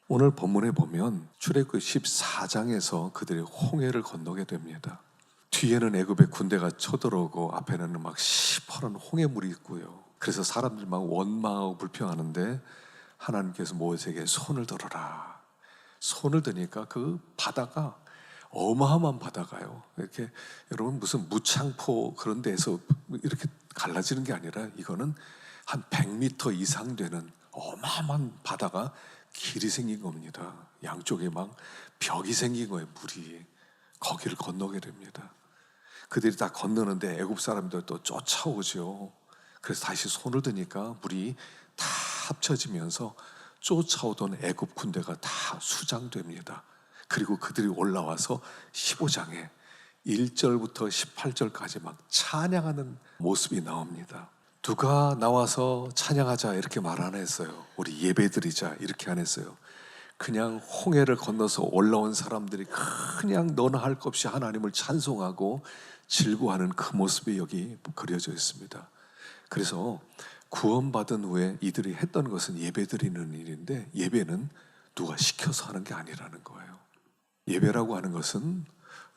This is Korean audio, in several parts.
오늘 본문에 보면 출애굽기 14장에서 그들이 홍해를 건너게 됩니다. 뒤에는 애굽의 군대가 쳐들어오고 앞에는 막 시퍼런 홍해물이 있고요. 그래서 사람들이 막 원망하고 불평하는데 하나님께서 모세에게 손을 들어라. 손을 드니까 그 바다가 어마어마한 바다가요. 이렇게 여러분 무슨 무창포 그런 데에서 이렇게 갈라지는 게 아니라 이거는 한 100m 이상 되는 어마어마한 바다가 길이 생긴 겁니다. 양쪽에 막 벽이 생긴 거예요. 물이. 거기를 건너게 됩니다. 그들이 다 건너는데 애굽 사람들도 쫓아오죠. 그래서 다시 손을 드니까 물이 다 합쳐지면서 쫓아오던 애굽 군대가 다 수장됩니다. 그리고 그들이 올라와서 15장에 1절부터 18절까지 막 찬양하는 모습이 나옵니다. 누가 나와서 찬양하자 이렇게 말 안 했어요. 우리 예배드리자 이렇게 안 했어요. 그냥 홍해를 건너서 올라온 사람들이 그냥 너나 할 것 없이 하나님을 찬송하고 즐거워하는 그 모습이 여기 그려져 있습니다. 그래서 구원받은 후에 이들이 했던 것은 예배드리는 일인데, 예배는 누가 시켜서 하는 게 아니라는 거예요. 예배라고 하는 것은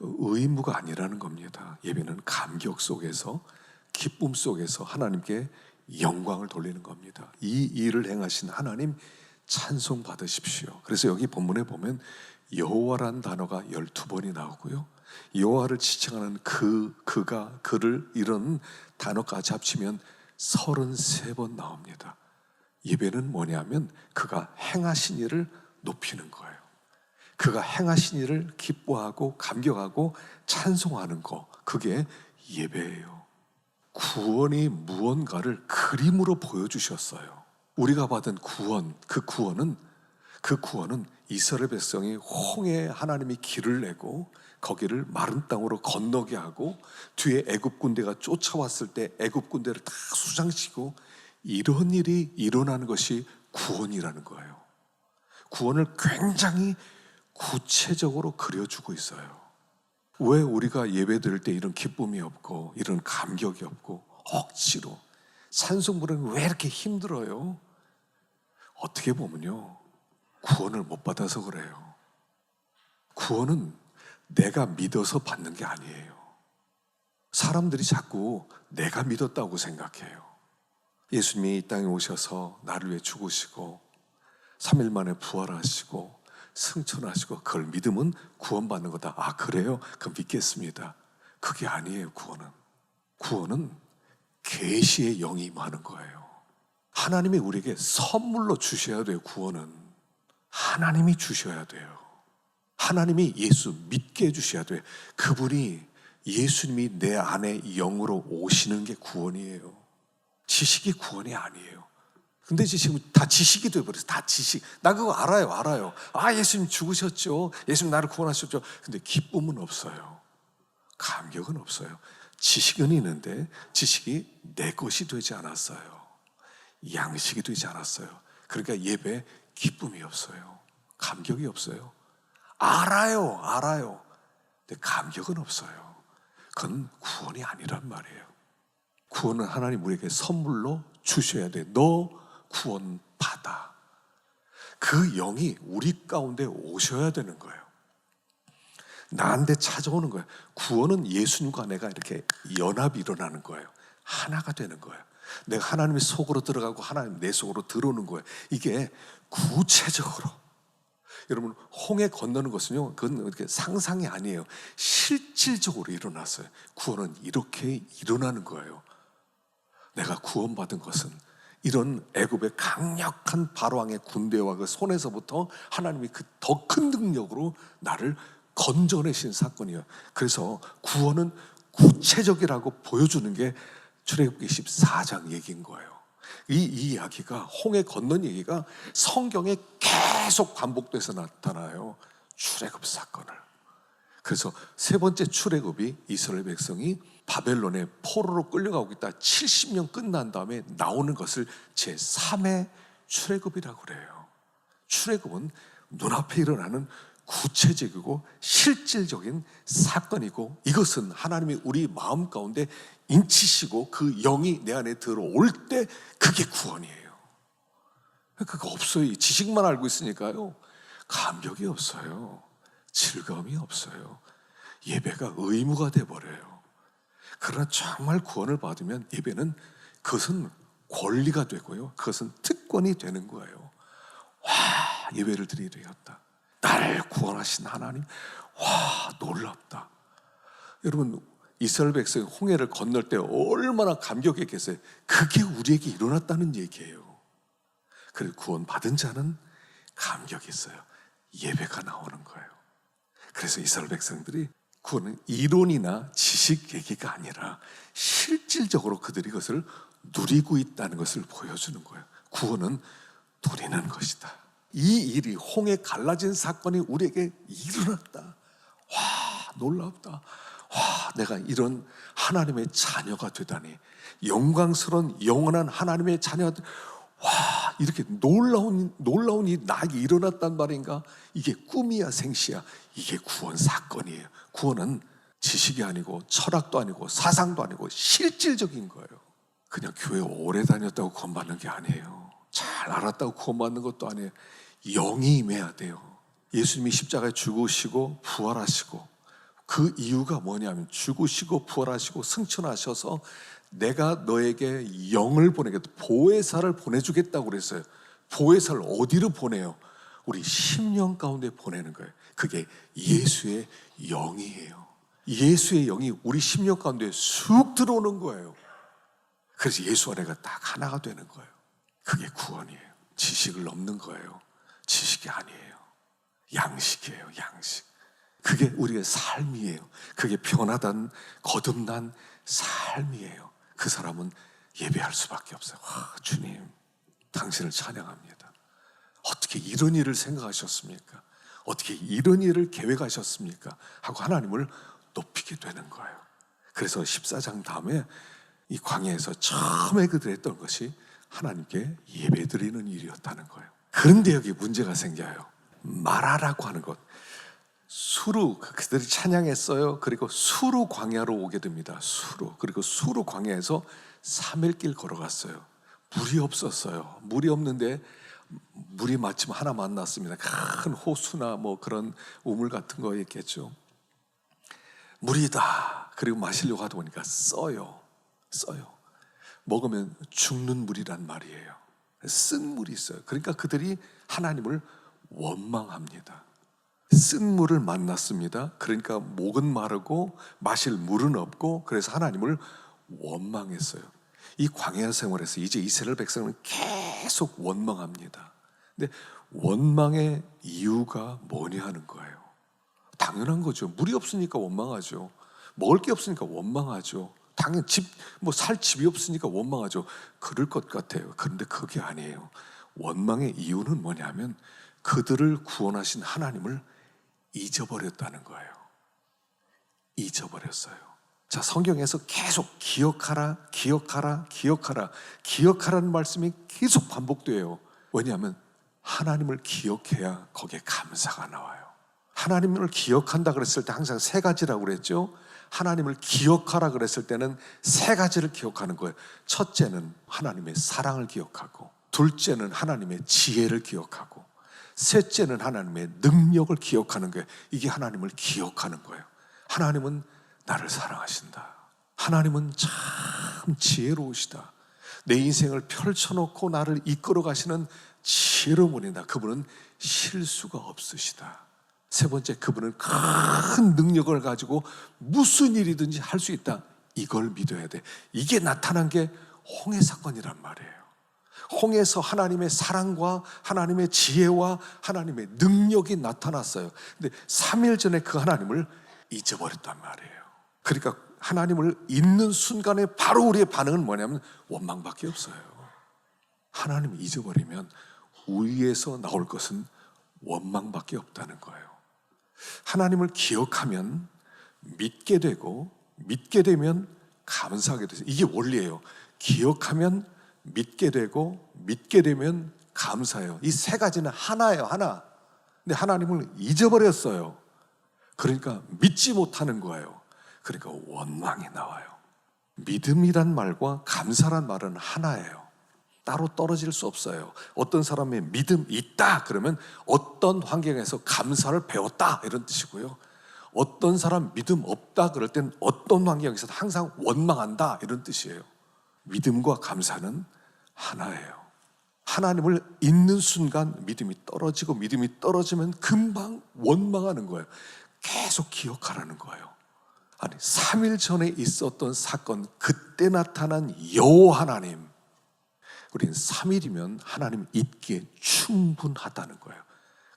의무가 아니라는 겁니다. 예배는 감격 속에서, 기쁨 속에서 하나님께 영광을 돌리는 겁니다. 이 일을 행하신 하나님 찬송 받으십시오. 그래서 여기 본문에 보면 여호와라는 단어가 12번이 나오고요, 여호와를 지칭하는 그가, 그를, 이런 단어까지 합치면 33번 나옵니다. 예배는 뭐냐면 그가 행하신 일을 높이는 거예요. 그가 행하신 일을 기뻐하고 감격하고 찬송하는 거, 그게 예배예요. 구원이 무언가를 그림으로 보여주셨어요. 우리가 받은 구원, 그 구원은 이스라엘 백성이 홍해에 하나님이 길을 내고 거기를 마른 땅으로 건너게 하고 뒤에 애굽 군대가 쫓아왔을 때 애굽 군대를 다 수장시키고, 이런 일이 일어나는 것이 구원이라는 거예요. 구원을 굉장히 구체적으로 그려주고 있어요. 왜 우리가 예배드릴 때 이런 기쁨이 없고 이런 감격이 없고 억지로 찬송 부르는 왜 이렇게 힘들어요? 어떻게 보면요, 구원을 못 받아서 그래요. 구원은 내가 믿어서 받는 게 아니에요. 사람들이 자꾸 내가 믿었다고 생각해요. 예수님이 이 땅에 오셔서 나를 위해 죽으시고 3일 만에 부활하시고 승천하시고 그걸 믿으면 구원받는 거다. 아, 그래요? 그럼 믿겠습니다. 그게 아니에요. 구원은 계시의 영이 임하는 거예요. 하나님이 우리에게 선물로 주셔야 돼요. 구원은 하나님이 주셔야 돼요. 하나님이 예수 믿게 해주셔야 돼요. 그분이, 예수님이 내 안에 영으로 오시는 게 구원이에요. 지식이 구원이 아니에요. 근데 지금 다 지식이 되어버렸어요. 다 지식. 나 그거 알아요. 아, 예수님 죽으셨죠. 예수님 나를 구원하셨죠. 근데 기쁨은 없어요. 감격은 없어요. 지식은 있는데 지식이 내 것이 되지 않았어요. 양식이 되지 않았어요. 그러니까 예배에 기쁨이 없어요. 감격이 없어요. 알아요. 근데 감격은 없어요. 그건 구원이 아니란 말이에요. 구원은 하나님 우리에게 선물로 주셔야 돼. 너 구원 받아. 그 영이 우리 가운데 오셔야 되는 거예요. 나한테 찾아오는 거예요. 구원은 예수님과 내가 이렇게 연합이 일어나는 거예요. 하나가 되는 거예요. 내가 하나님의 속으로 들어가고 하나님 내 속으로 들어오는 거예요. 이게 구체적으로, 여러분 홍해 건너는 것은요, 그건 이렇게 상상이 아니에요. 실질적으로 일어났어요. 구원은 이렇게 일어나는 거예요. 내가 구원받은 것은 이런 애굽의 강력한 바로왕의 군대와 그 손에서부터 하나님이 그 더 큰 능력으로 나를 건져내신 사건이에요. 그래서 구원은 구체적이라고 보여주는 게 출애굽기 14장 얘기인 거예요. 이 이야기가, 홍해 건넌 얘기가 성경에 계속 반복돼서 나타나요. 출애굽 사건을. 그래서 세 번째 출애굽이 이스라엘 백성이 바벨론의 포로로 끌려가고 있다 70년 끝난 다음에 나오는 것을 제3의 출애굽이라고 그래요. 출애굽은 눈앞에 일어나는 구체적이고 실질적인 사건이고, 이것은 하나님이 우리 마음 가운데 인치시고 그 영이 내 안에 들어올 때 그게 구원이에요. 그거 없어요. 지식만 알고 있으니까요. 감격이 없어요. 즐거움이 없어요. 예배가 의무가 돼버려요. 그러나 정말 구원을 받으면 예배는 그것은 권리가 되고요. 그것은 특권이 되는 거예요. 와, 예배를 드리게 되었다. 나를 구원하신 하나님, 와, 놀랍다. 여러분, 이스라엘 백성이 홍해를 건널 때 얼마나 감격했겠어요. 그게 우리에게 일어났다는 얘기예요. 그래서 구원 받은 자는 감격이 있어요. 예배가 나오는 거예요. 그래서 이스라엘 백성들이 구원은 이론이나 지식 얘기가 아니라 실질적으로 그들이 그것을 누리고 있다는 것을 보여주는 거예요. 구원은 누리는 것이다. 이 일이 홍해 갈라진 사건이 우리에게 일어났다. 와, 놀랍다. 와, 내가 이런 하나님의 자녀가 되다니. 영광스러운 영원한 하나님의 자녀가 와, 이렇게 놀라운 일이 나에게 일어났단 말인가? 이게 꿈이야 생시야? 이게 구원 사건이에요. 구원은 지식이 아니고 철학도 아니고 사상도 아니고 실질적인 거예요. 그냥 교회 오래 다녔다고 구원받는 게 아니에요. 잘 알았다고 구원받는 것도 아니에요. 영이 임해야 돼요. 예수님이 십자가에 죽으시고 부활하시고, 그 이유가 뭐냐면 죽으시고 부활하시고 승천하셔서 내가 너에게 영을 보내겠다, 보혜사를 보내주겠다고 그랬어요. 보혜사를 어디로 보내요? 우리 심령 가운데 보내는 거예요. 그게 예수의 영이에요. 예수의 영이 우리 심령 가운데 쑥 들어오는 거예요. 그래서 예수와 내가 딱 하나가 되는 거예요. 그게 구원이에요. 지식을 넘는 거예요. 지식이 아니에요. 양식이에요. 양식. 그게 우리의 삶이에요. 그게 변화된 거듭난 삶이에요. 그 사람은 예배할 수밖에 없어요. 와, 주님, 당신을 찬양합니다. 어떻게 이런 일을 생각하셨습니까? 어떻게 이런 일을 계획하셨습니까? 하고 하나님을 높이게 되는 거예요. 그래서 14장 다음에 이 광야에서 처음에 그들이 했던 것이 하나님께 예배드리는 일이었다는 거예요. 그런데 여기 문제가 생겨요. 마라라고 하는 것. 수루, 그들이 찬양했어요. 그리고 수루 광야로 오게 됩니다. 수루. 그리고 수루 광야에서 3일 길 걸어갔어요. 물이 없었어요. 물이 없는데 물이 마침 하나 만났습니다. 큰 호수나 뭐 그런 우물 같은 거 있겠죠. 물이다. 그리고 마시려고 하다 보니까 써요. 먹으면 죽는 물이란 말이에요. 쓴 물이 있어요. 그러니까 그들이 하나님을 원망합니다. 쓴 물을 만났습니다. 그러니까 목은 마르고 마실 물은 없고, 그래서 하나님을 원망했어요. 이 광야 생활에서 이제 이스라엘 백성은 계속 원망합니다. 근데 원망의 이유가 뭐냐 하는 거예요. 당연한 거죠. 물이 없으니까 원망하죠. 먹을 게 없으니까 원망하죠. 당연 살 집이 없으니까 원망하죠. 그럴 것 같아요. 그런데 그게 아니에요. 원망의 이유는 뭐냐면 그들을 구원하신 하나님을 잊어버렸다는 거예요. 잊어버렸어요. 자, 성경에서 계속 기억하라는 말씀이 계속 반복돼요. 왜냐하면 하나님을 기억해야 거기에 감사가 나와요. 하나님을 기억한다 그랬을 때 항상 세 가지라고 그랬죠. 하나님을 기억하라 그랬을 때는 세 가지를 기억하는 거예요. 첫째는 하나님의 사랑을 기억하고, 둘째는 하나님의 지혜를 기억하고, 셋째는 하나님의 능력을 기억하는 거예요. 이게 하나님을 기억하는 거예요. 하나님은 나를 사랑하신다. 하나님은 참 지혜로우시다. 내 인생을 펼쳐놓고 나를 이끌어 가시는 지혜로운 분이다. 그분은 실수가 없으시다. 세 번째, 그분은 큰 능력을 가지고 무슨 일이든지 할 수 있다. 이걸 믿어야 돼. 이게 나타난 게 홍해 사건이란 말이에요. 홍해에서 하나님의 사랑과 하나님의 지혜와 하나님의 능력이 나타났어요. 근데 3일 전에 그 하나님을 잊어버렸단 말이에요. 그러니까 하나님을 잊는 순간에 바로 우리의 반응은 뭐냐면 원망밖에 없어요. 하나님을 잊어버리면 우리에서 나올 것은 원망밖에 없다는 거예요. 하나님을 기억하면 믿게 되고, 믿게 되면 감사하게 되죠. 이게 원리예요. 기억하면 믿게 되고, 믿게 되면 감사해요. 이 세 가지는 하나예요, 하나. 근데 하나님을 잊어버렸어요. 그러니까 믿지 못하는 거예요. 그러니까 원망이 나와요. 믿음이란 말과 감사란 말은 하나예요. 따로 떨어질 수 없어요. 어떤 사람의 믿음 있다 그러면 어떤 환경에서 감사를 배웠다 이런 뜻이고요. 어떤 사람 믿음 없다 그럴 땐 어떤 환경에서 항상 원망한다 이런 뜻이에요. 믿음과 감사는 하나예요. 하나님을 잊는 순간 믿음이 떨어지고, 믿음이 떨어지면 금방 원망하는 거예요. 계속 기억하라는 거예요. 아니 3일 전에 있었던 사건, 그때 나타난 여호와 하나님, 우리는 3일이면 하나님 잊기에 충분하다는 거예요.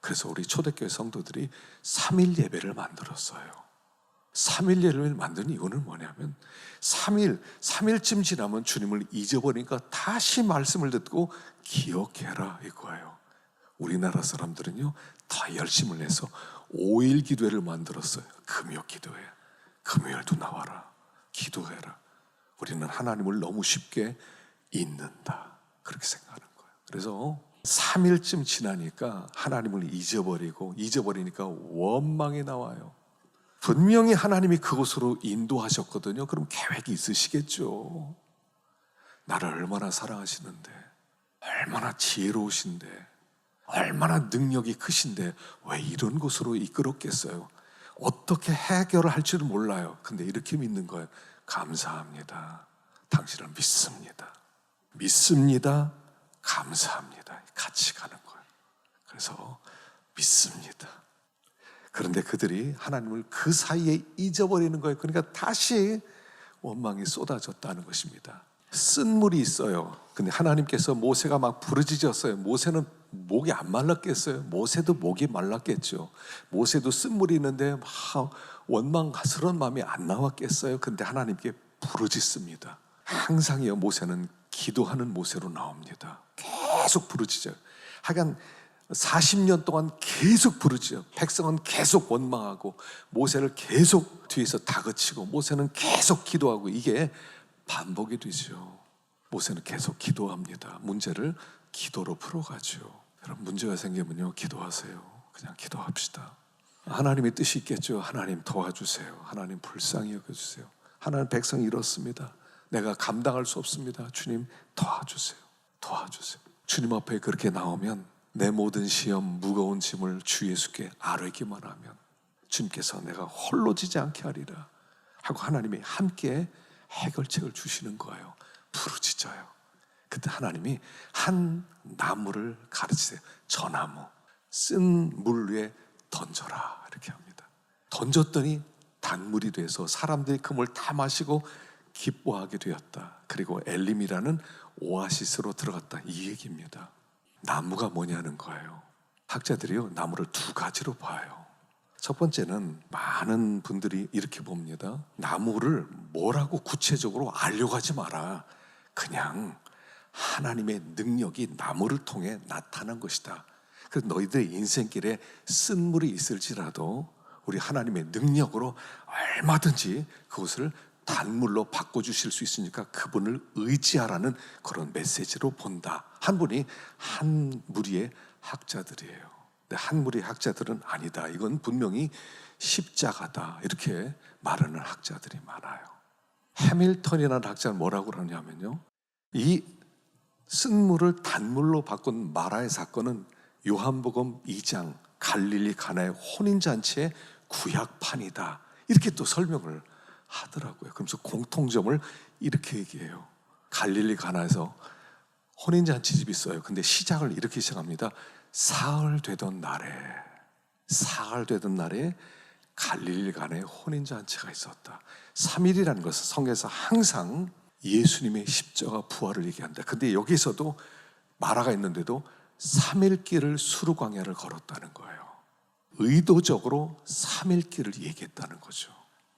그래서 우리 초대교회 성도들이 3일 예배를 만들었어요. 3일 예배를 만든 이유는 뭐냐면 3일쯤 지나면 주님을 잊어버리니까 다시 말씀을 듣고 기억해라 이거예요. 우리나라 사람들은요 더 열심을 내서 5일 기도회를 만들었어요. 금요 기도회, 금요일도 나와라, 기도해라. 우리는 하나님을 너무 쉽게 잊는다 그렇게 생각하는 거예요. 그래서 3일쯤 지나니까 하나님을 잊어버리니까 원망이 나와요. 분명히 하나님이 그곳으로 인도하셨거든요. 그럼 계획이 있으시겠죠. 나를 얼마나 사랑하시는데, 얼마나 지혜로우신데, 얼마나 능력이 크신데 왜 이런 곳으로 이끌었겠어요. 어떻게 해결을 할지를 몰라요. 근데 이렇게 믿는 거예요. 감사합니다. 당신을 믿습니다. 믿습니다. 감사합니다. 같이 가는 거예요. 그래서 믿습니다. 그런데 그들이 하나님을 그 사이에 잊어버리는 거예요. 그러니까 다시 원망이 쏟아졌다는 것입니다. 쓴물이 있어요. 근데 하나님께서 모세가 막 부르짖었어요. 모세는 목이 안 말랐겠어요? 모세도 목이 말랐겠죠. 모세도 쓴물이 있는데 막 원망스러운 마음이 안 나왔겠어요? 근데 하나님께 부르짖습니다. 항상이요, 모세는 기도하는 모세로 나옵니다. 계속 부르짖어요. 하여간 40년 동안 계속 부르짖어요. 백성은 계속 원망하고 모세를 계속 뒤에서 다그치고 모세는 계속 기도하고 이게 반복이 되죠. 모세는 계속 기도합니다. 문제를 기도로 풀어가죠. 여러분 문제가 생기면요 기도하세요. 그냥 기도합시다. 하나님의 뜻이 있겠죠. 하나님 도와주세요. 하나님 불쌍히 여겨주세요. 하나님 백성이 이렇습니다. 내가 감당할 수 없습니다. 주님 도와주세요. 도와주세요. 주님 앞에 그렇게 나오면 내 모든 시험 무거운 짐을 주 예수께 아뢰기만 하면 주님께서 내가 홀로 지지 않게 하리라 하고 하나님이 함께 해결책을 주시는 거예요. 부르짖어요. 그때 하나님이 한 나무를 가르치세요. 저 나무 쓴 물 위에 던져라 이렇게 합니다. 던졌더니 단물이 돼서 사람들이 그 물 다 마시고 기뻐하게 되었다. 그리고 엘림이라는 오아시스로 들어갔다 이 얘기입니다. 나무가 뭐냐는 거예요. 학자들이요 나무를 두 가지로 봐요. 첫 번째는 많은 분들이 이렇게 봅니다. 나무를 뭐라고 구체적으로 알려고 하지 마라. 그냥 하나님의 능력이 나무를 통해 나타난 것이다. 그래서 너희들의 인생길에 쓴물이 있을지라도 우리 하나님의 능력으로 얼마든지 그것을 단물로 바꿔주실 수 있으니까 그분을 의지하라는 그런 메시지로 본다. 한 분이 한 무리의 학자들이에요. 근데 한 무리의 학자들은 아니다. 이건 분명히 십자가다. 이렇게 말하는 학자들이 많아요. 해밀턴이라는 학자는 뭐라고 그러냐면요. 이 쓴물을 단물로 바꾼 마라의 사건은 요한복음 2장 갈릴리 가나의 혼인잔치의 구약판이다. 이렇게 또 설명을 하더라고요. 그러면서 공통점을 이렇게 얘기해요. 갈릴리 가나에서 혼인잔치집이 있어요. 근데 시작을 이렇게 시작합니다. 사흘 되던 날에 갈릴리 가나에 혼인잔치가 있었다. 3일이라는 것은 성경에서 항상 예수님의 십자가 부활을 얘기한다. 근데 여기서도 마라가 있는데도 3일 길을 수르광야를 걸었다는 거예요. 의도적으로 3일 길을 얘기했다는 거죠.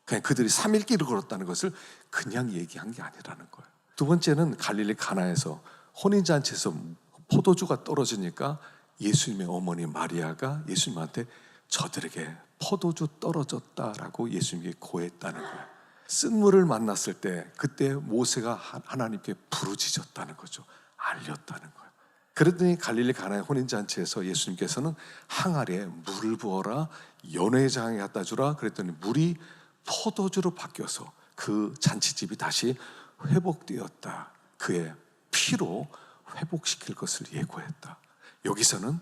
그냥 그들이 3일 길을 걸었다는 것을 그냥 얘기한 게 아니라는 거예요. 두 번째는 갈릴리 가나에서 혼인잔치에서 포도주가 떨어지니까 예수님의 어머니 마리아가 예수님한테 저들에게 포도주 떨어졌다라고 예수님께 고했다는 거예요. 쓴물을 만났을 때 그때 모세가 하나님께 부르짖었다는 거죠. 알렸다는 거예요. 그러더니 갈릴리 가나의 혼인잔치에서 예수님께서는 항아리에 물을 부어라, 연회장에 갖다 주라 그랬더니 물이 포도주로 바뀌어서 그 잔치집이 다시 회복되었다. 그의 피로 회복시킬 것을 예고했다. 여기서는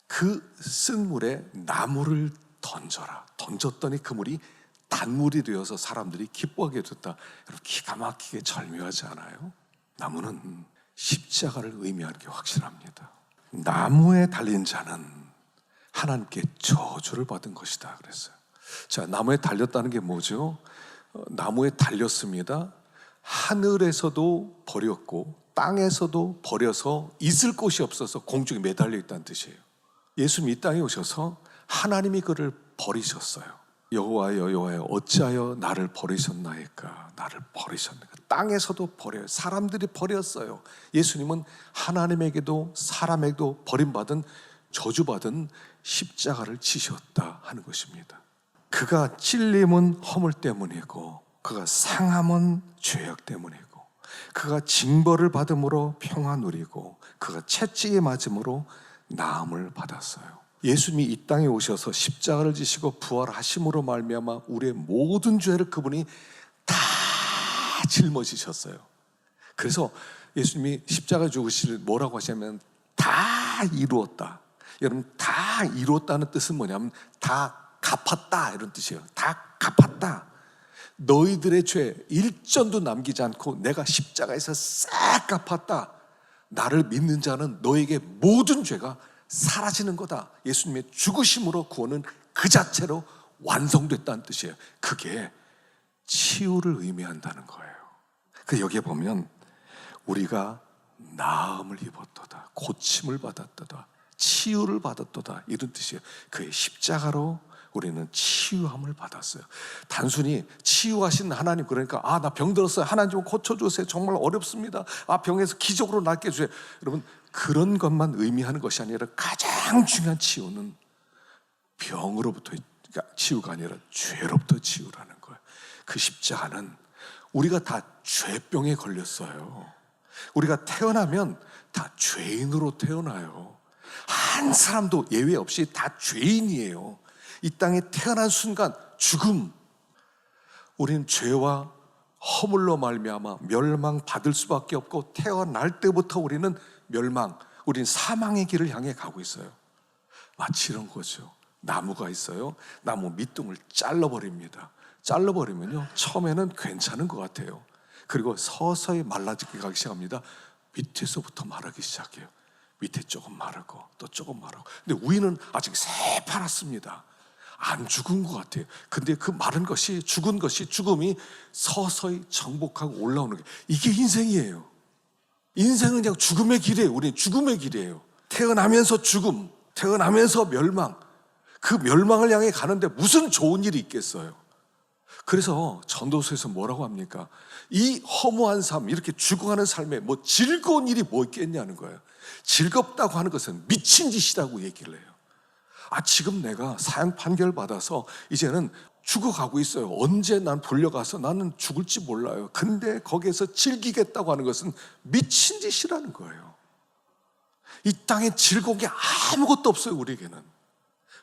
그 쓴 물에 나무를 던져라. 던졌더니 그 물이 단물이 되어서 사람들이 기뻐하게 됐다. 여러분, 기가 막히게 절묘하지 않아요? 나무는 십자가를 의미하는 게 확실합니다. 나무에 달린 자는 하나님께 저주를 받은 것이다 그랬어요. 자, 나무에 달렸다는 게 뭐죠? 나무에 달렸습니다. 하늘에서도 버렸고 땅에서도 버려서 있을 곳이 없어서 공중에 매달려 있다는 뜻이에요. 예수님이 이 땅에 오셔서 하나님이 그를 버리셨어요. 여호와여 여호와여 어찌하여 나를 버리셨나이까. 나를 버리셨나이까. 땅에서도 버려요. 사람들이 버렸어요. 예수님은 하나님에게도 사람에게도 버림받은 저주받은 십자가를 지셨다 하는 것입니다. 그가 찔림은 허물 때문이고 그가 상함은 죄악 때문이고 그가 징벌을 받음으로 평화 누리고 그가 채찍에 맞음으로 나음을 받았어요. 예수님이 이 땅에 오셔서 십자가를 지시고 부활하심으로 말미암아 우리의 모든 죄를 그분이 다 짊어지셨어요. 그래서 예수님이 십자가 죽으실 뭐라고 하시냐면 다 이루었다. 여러분, 다 이루었다는 뜻은 뭐냐면 다 갚았다 이런 뜻이에요. 다 갚았다. 너희들의 죄 일전도 남기지 않고 내가 십자가에서 싹 갚았다. 나를 믿는 자는 너에게 모든 죄가 사라지는 거다. 예수님의 죽으심으로 구원은 그 자체로 완성됐다는 뜻이에요. 그게 치유를 의미한다는 거예요. 그 여기에 보면 우리가 나음을 입었도다, 고침을 받았도다, 치유를 받았도다 이런 뜻이에요. 그의 십자가로 우리는 치유함을 받았어요. 단순히 치유하신 하나님, 그러니까 나 병들었어요, 하나님 좀 고쳐주세요, 정말 어렵습니다, 병에서 기적으로 낫게 해주세요, 여러분, 그런 것만 의미하는 것이 아니라 가장 중요한 치유는 병으로부터 치유가 아니라 죄로부터 치유라는 거예요. 그 십자가는 우리가 다 죄병에 걸렸어요. 우리가 태어나면 다 죄인으로 태어나요. 한 사람도 예외 없이 다 죄인이에요. 이 땅에 태어난 순간 죽음. 우리는 죄와 허물로 말미암아 멸망받을 수밖에 없고 태어날 때부터 우리는 우리는 사망의 길을 향해 가고 있어요. 마치 이런 거죠. 나무가 있어요. 나무 밑둥을 잘라버립니다. 잘라버리면요, 처음에는 괜찮은 것 같아요. 그리고 서서히 말라지기 가기 시작합니다. 밑에서부터 마르기 시작해요. 밑에 조금 마르고 또 조금 마르고. 근데 위는 아직 새파랗습니다. 안 죽은 것 같아요. 근데 그 마른 것이, 죽은 것이, 죽음이 서서히 정복하고 올라오는 게, 이게 인생이에요. 인생은 그냥 죽음의 길이에요. 우리는 죽음의 길이에요. 태어나면서 죽음, 태어나면서 멸망. 그 멸망을 향해 가는데 무슨 좋은 일이 있겠어요? 그래서 전도서에서 뭐라고 합니까? 이 허무한 삶, 이렇게 죽어가는 삶에 뭐 즐거운 일이 뭐 있겠냐는 거예요. 즐겁다고 하는 것은 미친 짓이라고 얘기를 해요. 지금 내가 사형 판결 받아서 이제는 죽어가고 있어요. 언제 난 불려가서 나는 죽을지 몰라요. 근데 거기에서 즐기겠다고 하는 것은 미친 짓이라는 거예요. 이 땅에 즐거운 게 아무것도 없어요. 우리에게는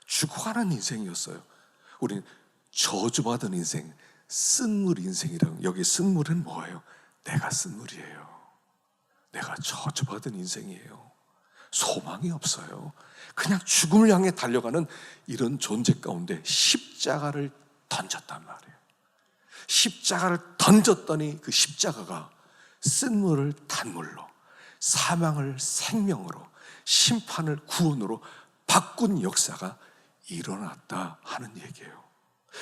죽어가는 인생이었어요. 우리는 저주받은 인생, 쓴물 인생이라고. 여기 쓴물은 뭐예요? 내가 쓴물이에요. 내가 저주받은 인생이에요. 소망이 없어요. 그냥 죽음을 향해 달려가는 이런 존재 가운데 십자가를 던졌단 말이에요. 십자가를 던졌더니 그 십자가가 쓴물을 단물로, 사망을 생명으로, 심판을 구원으로 바꾼 역사가 일어났다 하는 얘기예요.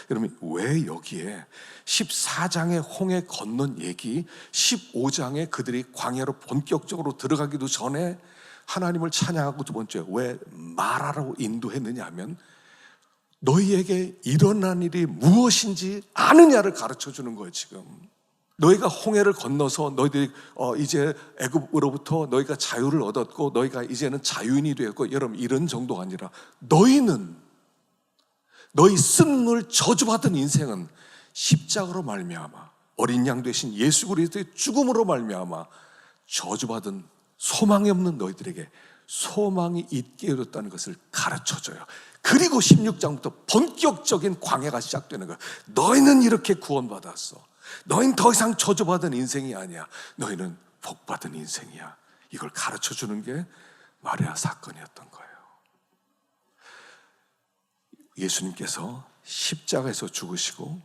여러분, 왜 여기에 14장의 홍해 건넌 얘기, 15장에 그들이 광야로 본격적으로 들어가기도 전에 하나님을 찬양하고, 두 번째 왜 말하라고 인도했느냐 하면 너희에게 일어난 일이 무엇인지 아느냐를 가르쳐 주는 거예요. 지금 너희가 홍해를 건너서 너희들이 이제 애굽으로부터 너희가 자유를 얻었고 너희가 이제는 자유인이 되었고, 여러분, 이런 정도가 아니라 너희 쓴물 저주받은 인생은 십자가로 말미암아 어린 양 되신 예수 그리스도의 죽음으로 말미암아 저주받은 소망이 없는 너희들에게 소망이 있게 해줬다는 것을 가르쳐줘요. 그리고 16장부터 본격적인 광야가 시작되는 거예요. 너희는 이렇게 구원받았어. 너희는 더 이상 저주받은 인생이 아니야. 너희는 복받은 인생이야. 이걸 가르쳐 주는 게 마리아 사건이었던 거예요. 예수님께서 십자가에서 죽으시고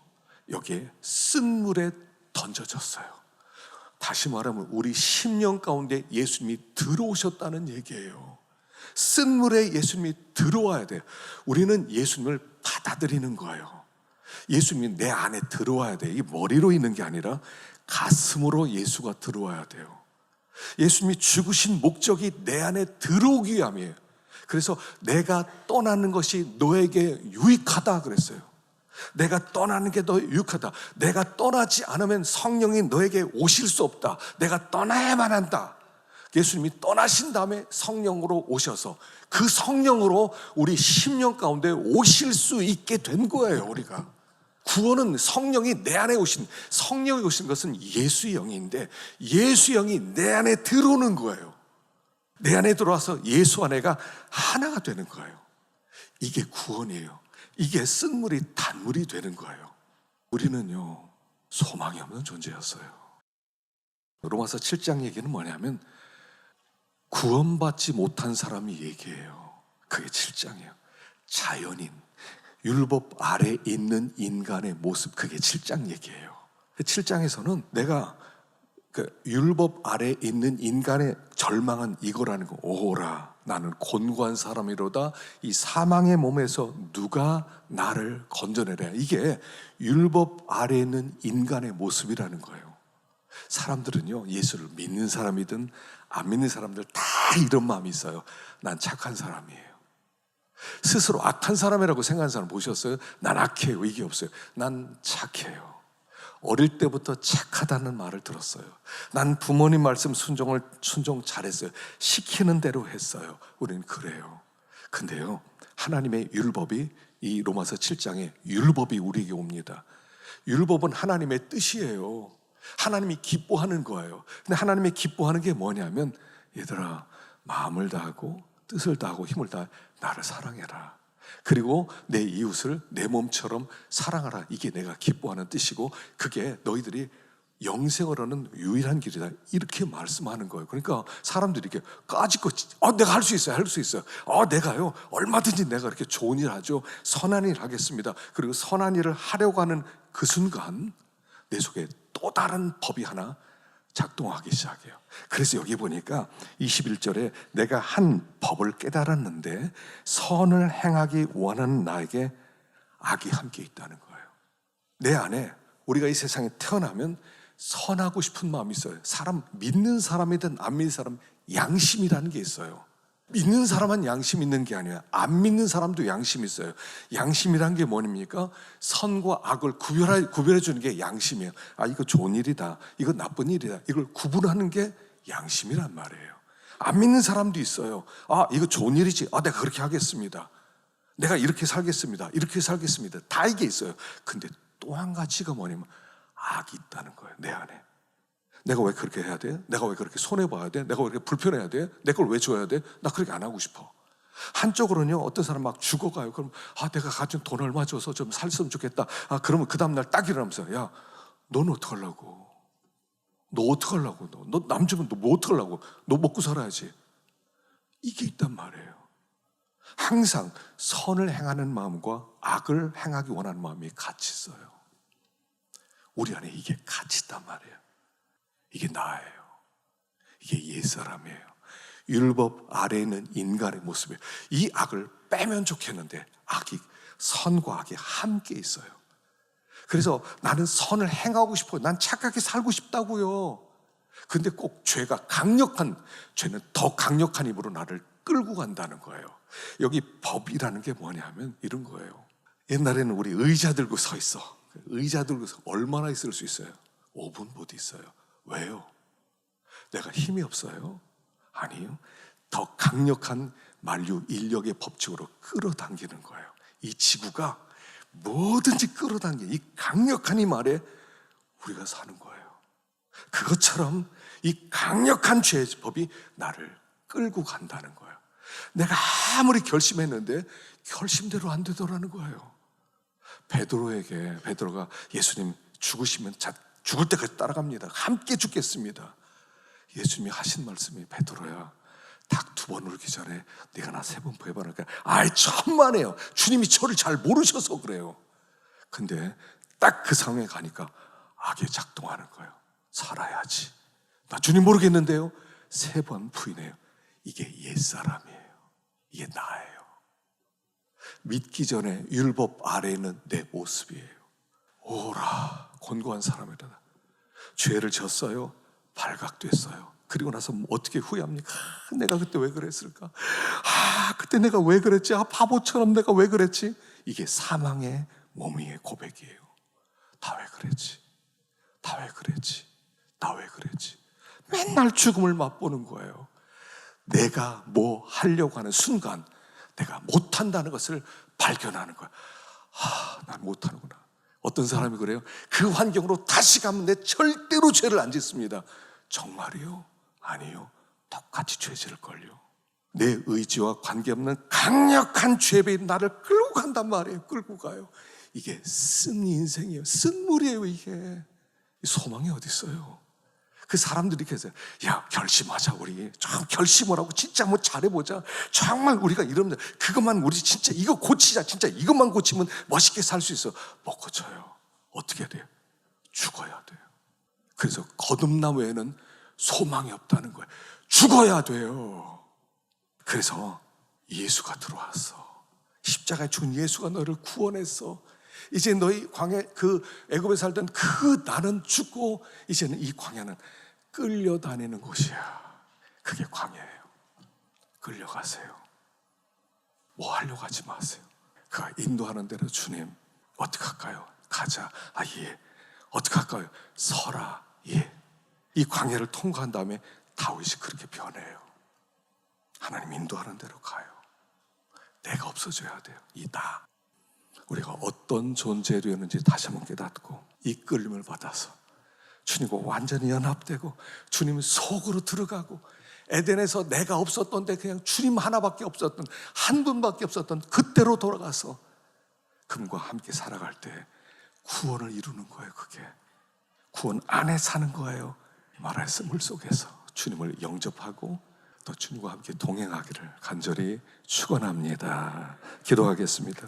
여기에 쓴물에 던져졌어요. 다시 말하면 우리 심령 가운데 예수님이 들어오셨다는 얘기예요. 쓴물에 예수님이 들어와야 돼요. 우리는 예수님을 받아들이는 거예요. 예수님이 내 안에 들어와야 돼요. 이 머리로 있는 게 아니라 가슴으로 예수가 들어와야 돼요. 예수님이 죽으신 목적이 내 안에 들어오기 위함이에요. 그래서 내가 떠나는 것이 너에게 유익하다 그랬어요. 내가 떠나는 게 더 유익하다. 내가 떠나지 않으면 성령이 너에게 오실 수 없다. 내가 떠나야만 한다. 예수님이 떠나신 다음에 성령으로 오셔서 그 성령으로 우리 심령 가운데 오실 수 있게 된 거예요. 우리가 구원은 성령이 내 안에 오신, 성령이 오신 것은 예수의 영인데 예수의 영이 내 안에 들어오는 거예요. 내 안에 들어와서 예수 안에가 하나가 되는 거예요. 이게 구원이에요. 이게 쓴물이 단물이 되는 거예요. 우리는요, 소망이 없는 존재였어요. 로마서 7장 얘기는 뭐냐면 구원받지 못한 사람이 얘기해요. 그게 7장이에요. 자연인, 율법 아래 있는 인간의 모습, 그게 7장 얘기예요. 7장에서는 내가 율법 아래 있는 인간의 절망은 이거라는 거. 오호라, 나는 곤고한 사람이로다. 이 사망의 몸에서 누가 나를 건져내랴. 이게 율법 아래 있는 인간의 모습이라는 거예요. 사람들은요, 예수를 믿는 사람이든 안 믿는 사람들 다 이런 마음이 있어요. 난 착한 사람이에요. 스스로 악한 사람이라고 생각하는 사람 보셨어요? 난 악해요. 이게 없어요. 난 착해요. 어릴 때부터 착하다는 말을 들었어요. 난 부모님 말씀 순종 잘했어요. 시키는 대로 했어요. 우리는 그래요. 근데요, 하나님의 율법이, 이 로마서 7장에 율법이 우리에게 옵니다. 율법은 하나님의 뜻이에요. 하나님이 기뻐하는 거예요. 근데 하나님이 기뻐하는 게 뭐냐면, 얘들아, 마음을 다하고 뜻을 다하고 힘을 다해 나를 사랑해라. 그리고 내 이웃을 내 몸처럼 사랑하라. 이게 내가 기뻐하는 뜻이고, 그게 너희들이 영생을 하는 유일한 길이다. 이렇게 말씀하는 거예요. 그러니까 사람들이 이렇게 까짓거 내가 할 수 있어요. 할 수 있어요. 내가요, 얼마든지 내가 이렇게 좋은 일 하죠. 선한 일 하겠습니다. 그리고 선한 일을 하려고 하는 그 순간 내 속에 또 다른 법이 하나 작동하기 시작해요. 그래서 여기 보니까 21절에 내가 한 법을 깨달았는데 선을 행하기 원하는 나에게 악이 함께 있다는 거예요. 내 안에, 우리가 이 세상에 태어나면 선하고 싶은 마음이 있어요. 사람, 믿는 사람이든 안 믿는 사람, 양심이라는 게 있어요. 믿는 사람은 양심 있는 게 아니에요. 안 믿는 사람도 양심이 있어요. 양심이란 게 뭡니까? 선과 악을 구별해 주는 게 양심이에요. 이거 좋은 일이다, 이거 나쁜 일이다, 이걸 구분하는 게 양심이란 말이에요. 안 믿는 사람도 있어요. 이거 좋은 일이지, 내가 그렇게 하겠습니다, 내가 이렇게 살겠습니다, 이렇게 살겠습니다, 다 이게 있어요. 근데 또 한 가지가 뭐냐면 악이 있다는 거예요. 내 안에. 내가 왜 그렇게 해야 돼? 내가 왜 그렇게 손해봐야 돼? 내가 왜 그렇게 불편해야 돼? 내 걸 왜 줘야 돼? 나 그렇게 안 하고 싶어. 한쪽으로는요, 어떤 사람 막 죽어가요. 그럼 내가 가진 돈 얼마 줘서 좀 살았으면 좋겠다. 그러면 그 다음날 딱 일어나면서, 야, 넌 어떡하려고? 너 어떡하려고? 너 남 주면 너 뭐 어떡하려고? 너 먹고 살아야지. 이게 있단 말이에요. 항상 선을 행하는 마음과 악을 행하기 원하는 마음이 같이 있어요. 우리 안에 이게 같이 있단 말이에요. 이게 나예요. 이게 옛사람이에요. 율법 아래에 있는 인간의 모습이에요. 이 악을 빼면 좋겠는데 선과 악이 함께 있어요. 그래서 나는 선을 행하고 싶어요. 난 착하게 살고 싶다고요. 근데 꼭 죄는 더 강력한 힘으로 나를 끌고 간다는 거예요. 여기 법이라는 게 뭐냐면 이런 거예요. 옛날에는 우리 의자 들고 서 있어. 의자 들고서 얼마나 있을 수 있어요? 5분 못 있어요. 왜요? 내가 힘이 없어요? 아니요. 더 강력한 만류 인력의 법칙으로 끌어당기는 거예요. 이 지구가 뭐든지 끌어당겨 이 강력한 힘 아래 우리가 사는 거예요. 그것처럼 이 강력한 죄의 법이 나를 끌고 간다는 거예요. 내가 아무리 결심했는데 결심대로 안 되더라는 거예요. 베드로가 예수님 죽으시면 죽을 때까지 따라갑니다. 함께 죽겠습니다. 예수님이 하신 말씀이 베드로야, 닭 2번 울기 전에 네가 나 3번 부인하니까 아이 천만에요. 주님이 저를 잘 모르셔서 그래요. 근데 딱 그 상황에 가니까 악이 작동하는 거예요. 살아야지. 나 주님 모르겠는데요. 3번 부인해요. 이게 옛사람이에요. 이게 나예요. 믿기 전에 율법 아래에 있는 내 모습이에요. 오라 곤고한 사람이다. 죄를 졌어요. 발각됐어요. 그리고 나서 어떻게 후회합니까? 내가 그때 왜 그랬을까? 그때 내가 왜 그랬지? 바보처럼 내가 왜 그랬지? 이게 사망의 몸의 고백이에요. 다 왜 그랬지? 다 왜 그랬지? 나 왜 그랬지? 맨날 죽음을 맛보는 거예요. 내가 뭐 하려고 하는 순간 내가 못한다는 것을 발견하는 거야. 난 못하는구나. 어떤 사람이 그래요? 그 환경으로 다시 가면 내 절대로 죄를 안 짓습니다. 정말이요? 아니요. 똑같이 죄 지을걸요. 내 의지와 관계없는 강력한 죄배이 나를 끌고 간단 말이에요. 끌고 가요. 이게 쓴 인생이에요. 쓴 물이에요. 이게 소망이 어디 있어요? 그 사람들이 계세요. 야, 결심하자. 우리 좀 결심을 하고 진짜 뭐 잘해보자. 정말 우리가 이러면 그것만 우리 진짜 이거 고치자. 진짜 이것만 고치면 멋있게 살 수 있어. 못 고쳐요. 어떻게 해야 돼요? 죽어야 돼요. 그래서 거듭남에는 소망이 없다는 거예요. 죽어야 돼요. 그래서 예수가 들어왔어. 십자가에 죽은 예수가 너를 구원했어. 이제 너희 광야, 그 애굽에 살던 그 나는 죽고 이제는 이 광야는 끌려다니는 곳이야. 그게 광야예요. 끌려가세요. 뭐 하려고 하지 마세요. 그 인도하는 대로 주님 어떻게 할까요? 가자. 예. 어떻게 할까요? 서라. 예. 이 광야를 통과한 다음에 다윗이 그렇게 변해요. 하나님 인도하는 대로 가요. 내가 없어져야 돼요. 이 나. 우리가 어떤 존재였는지 다시 한번 깨닫고 이끌림을 받아서 주님과 완전히 연합되고 주님 속으로 들어가고 에덴에서 내가 없었던 데 그냥 주님 하나밖에 없었던 한 분밖에 없었던 그때로 돌아가서 그분과 함께 살아갈 때 구원을 이루는 거예요. 그게 구원 안에 사는 거예요. 말하였어 물속에서 주님을 영접하고 또 주님과 함께 동행하기를 간절히 축원합니다. 기도하겠습니다.